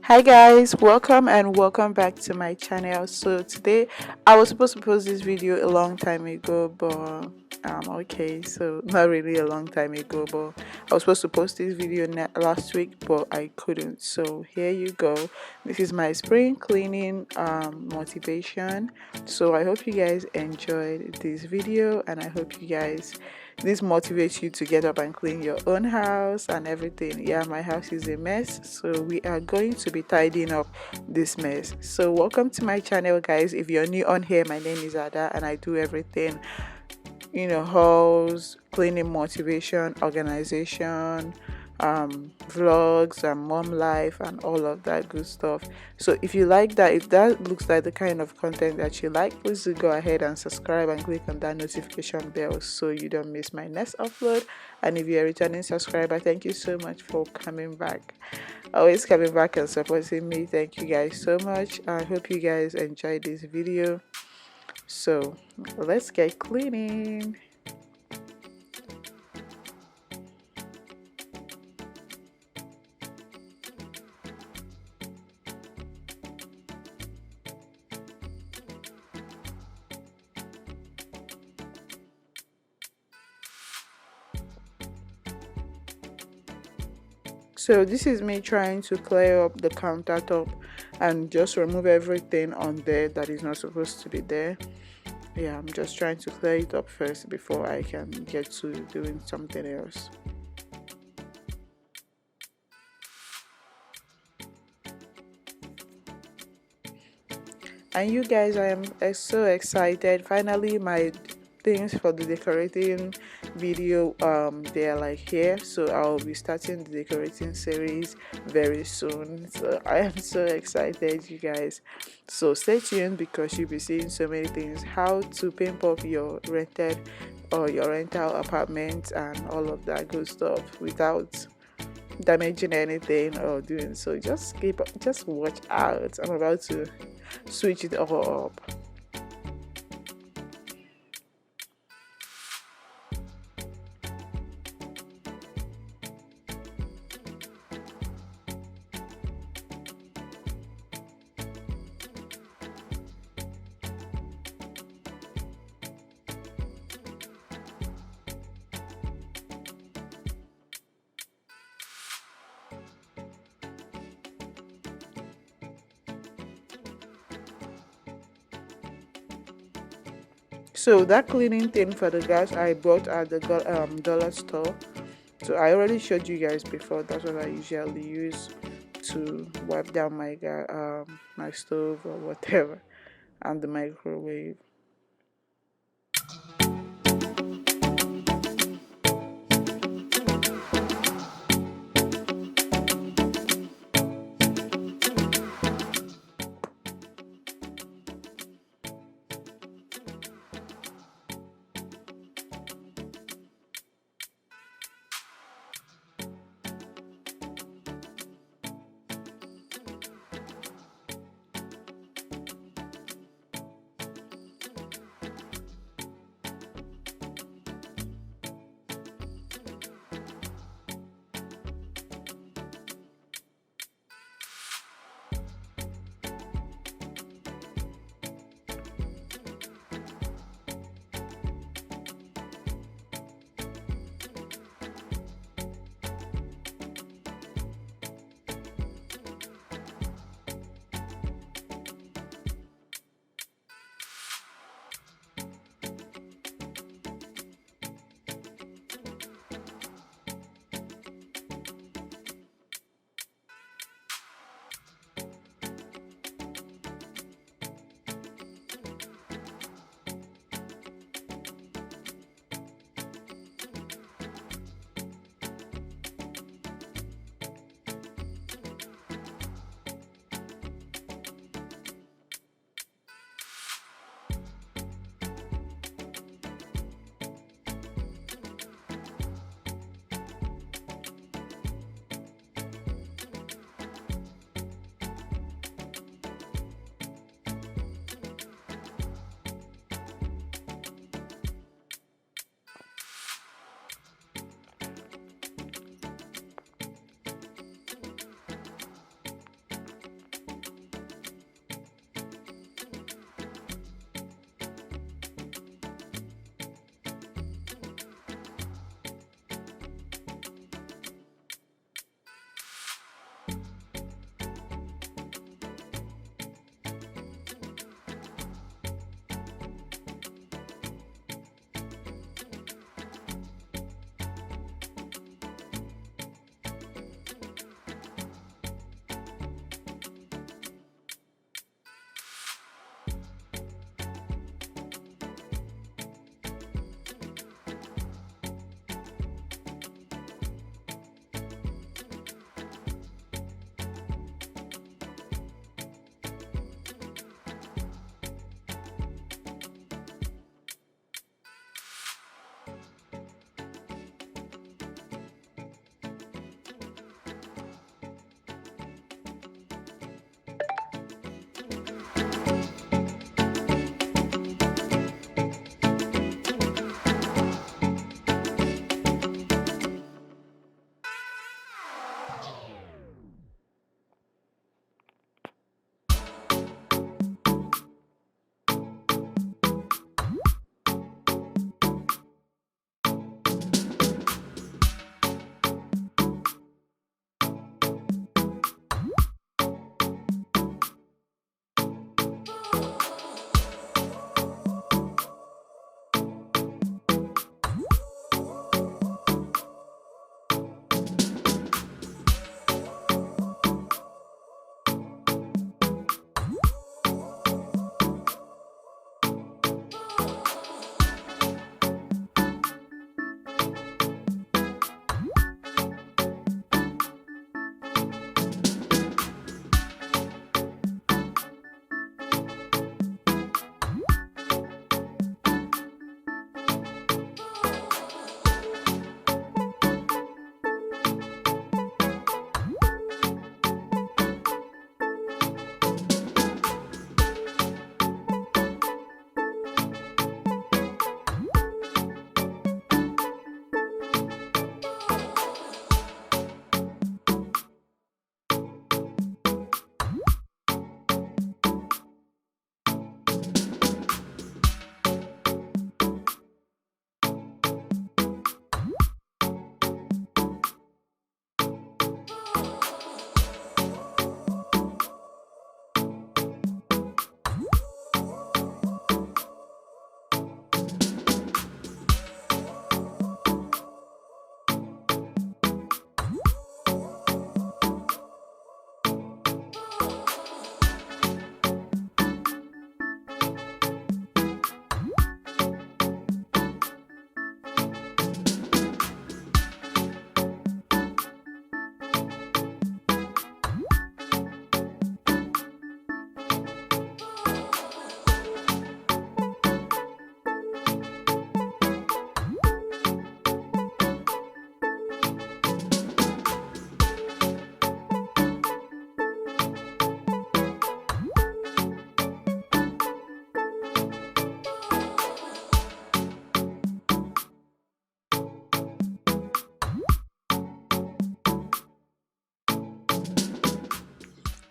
Hi guys, welcome back to my channel. So today I was supposed to post this video a long time ago, but okay, so not really a long time ago, but I was supposed to post this video last week, but I couldn't. So here you go. This is my spring cleaning motivation. So I hope you guys enjoyed this video, and I hope you guys this motivates you to get up and clean your own house and everything. Yeah, my house is a mess, so we are going to be tidying up this mess. So welcome to my channel, guys. If you're new on here, my name is Ada and I do everything, hauls, cleaning motivation, organization, vlogs and mom life and all of that good stuff. So if you like that, if that looks like the kind of content that you like, please do go ahead and subscribe and click on that notification bell so you don't miss my next upload. And if you're a returning subscriber, thank you so much for coming back, always coming back and supporting me. Thank you guys so much. I hope you guys enjoyed this video. So let's get cleaning. So this is me trying to clear up the countertop and just remove everything on there that is not supposed to be there. Yeah, I'm just trying to clear it up first before I can get to doing something else. And you guys, I am so excited. Finally, my things for the decorating video, they are like here, so I'll be starting the decorating series very soon. So I am so excited, you guys. So stay tuned because you'll be seeing so many things: how to pimp up your rented or your rental apartment and all of that good stuff without damaging anything or doing so. Just watch out. I'm about to switch it all up. So that cleaning thing for the gas I bought at the dollar store. So I already showed you guys before. That's what I usually use to wipe down my stove or whatever, and the microwave.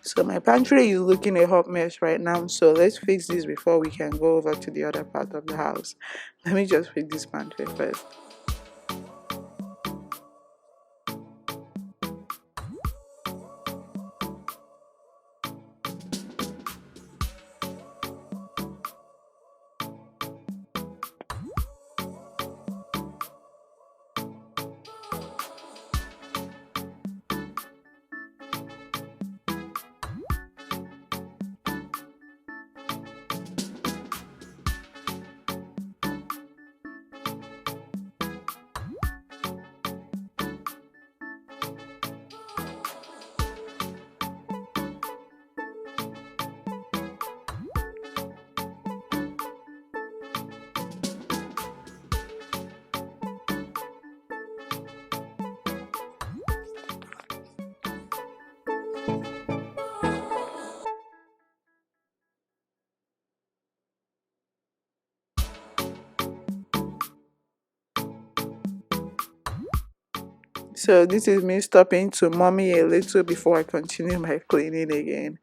So my pantry is looking a hot mess right now. So let's fix this before we can go over to the other part of the house. Let me just fix this pantry first. So this is me stopping to mommy a little before I continue my cleaning again.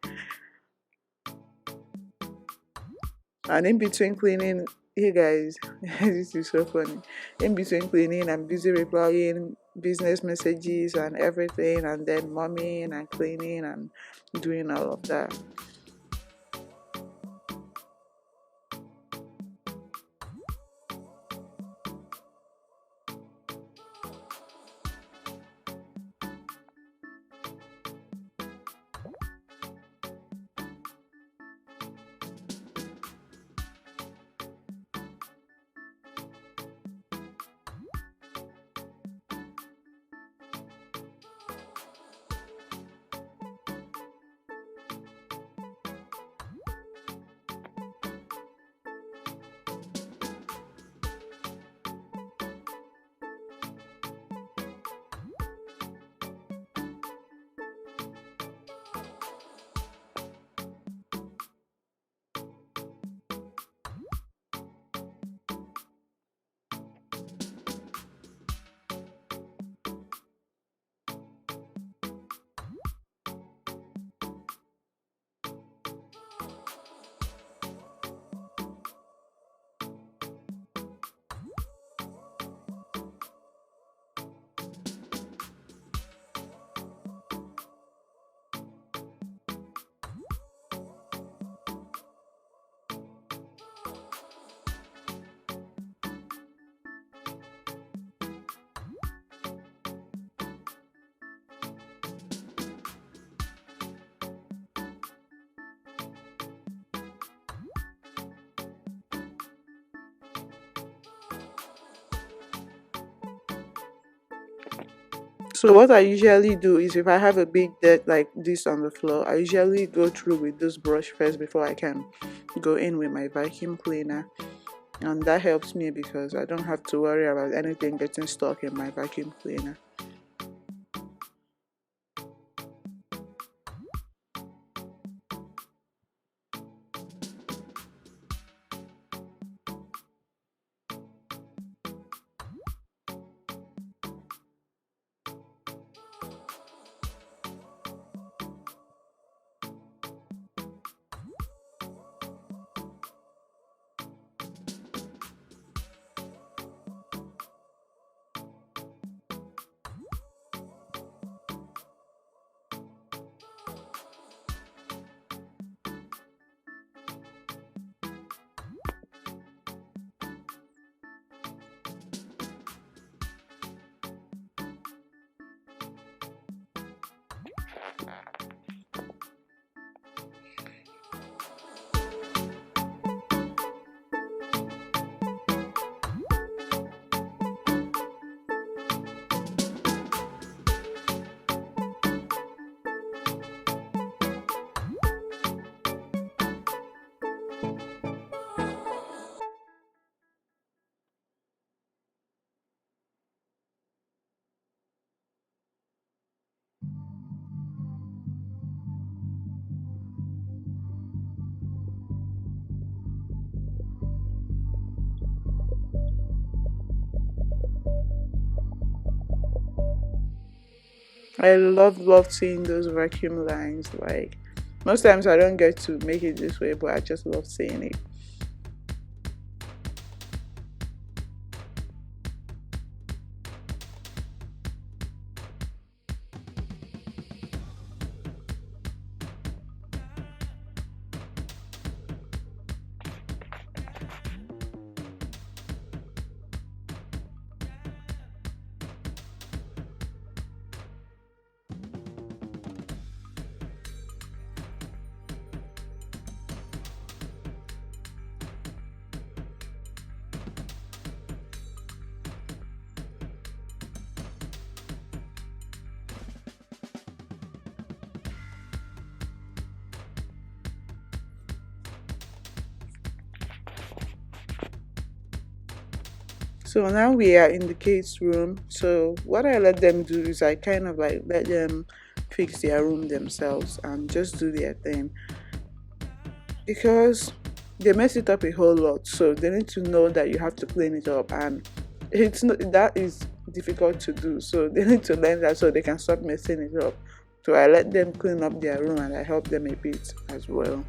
And in between cleaning, hey guys, this is so funny. In between cleaning, I'm busy replying business messages and everything, and then momming and cleaning and doing all of that. So what I usually do is if I have a big dirt like this on the floor, I usually go through with this brush first before I can go in with my vacuum cleaner. And that helps me because I don't have to worry about anything getting stuck in my vacuum cleaner. I love seeing those vacuum lines. Like Most times I don't get to make it this way, but I just love saying it. So now we are in the kids' room. So what I let them do is I kind of like let them fix their room themselves and just do their thing, because they mess it up a whole lot. So they need to know that you have to clean it up, and it's not that is difficult to do. So they need to learn that so they can stop messing it up. So I let them clean up their room and I help them a bit as well.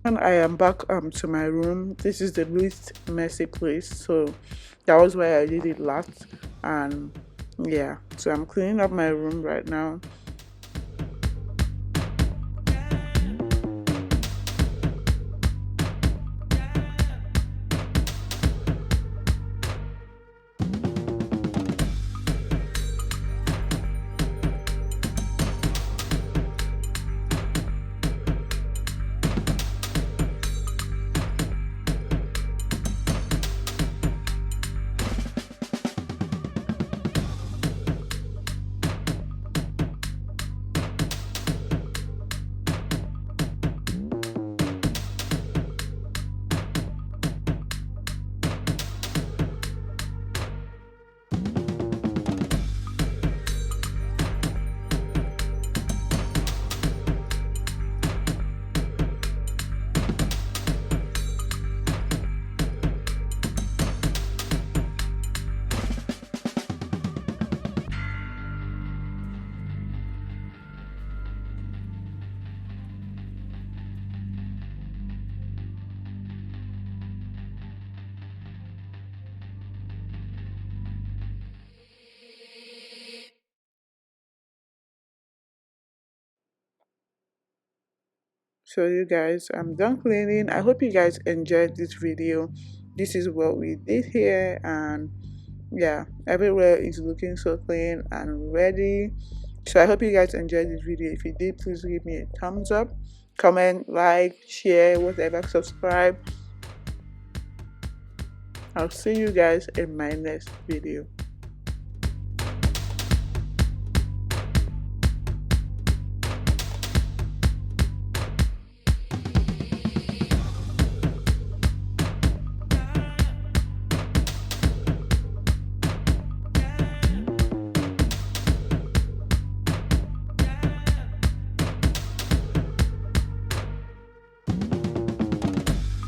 And I am back to my room. This is the least messy place, so that was why I did it last. And yeah, so I'm cleaning up my room right now. So you guys, I'm done cleaning. I hope you guys enjoyed this video. This is what we did here, and yeah, everywhere is looking so clean and ready. So I hope you guys enjoyed this video. If you did, please give me a thumbs up, comment, like, share, whatever, subscribe. I'll see you guys in my next video.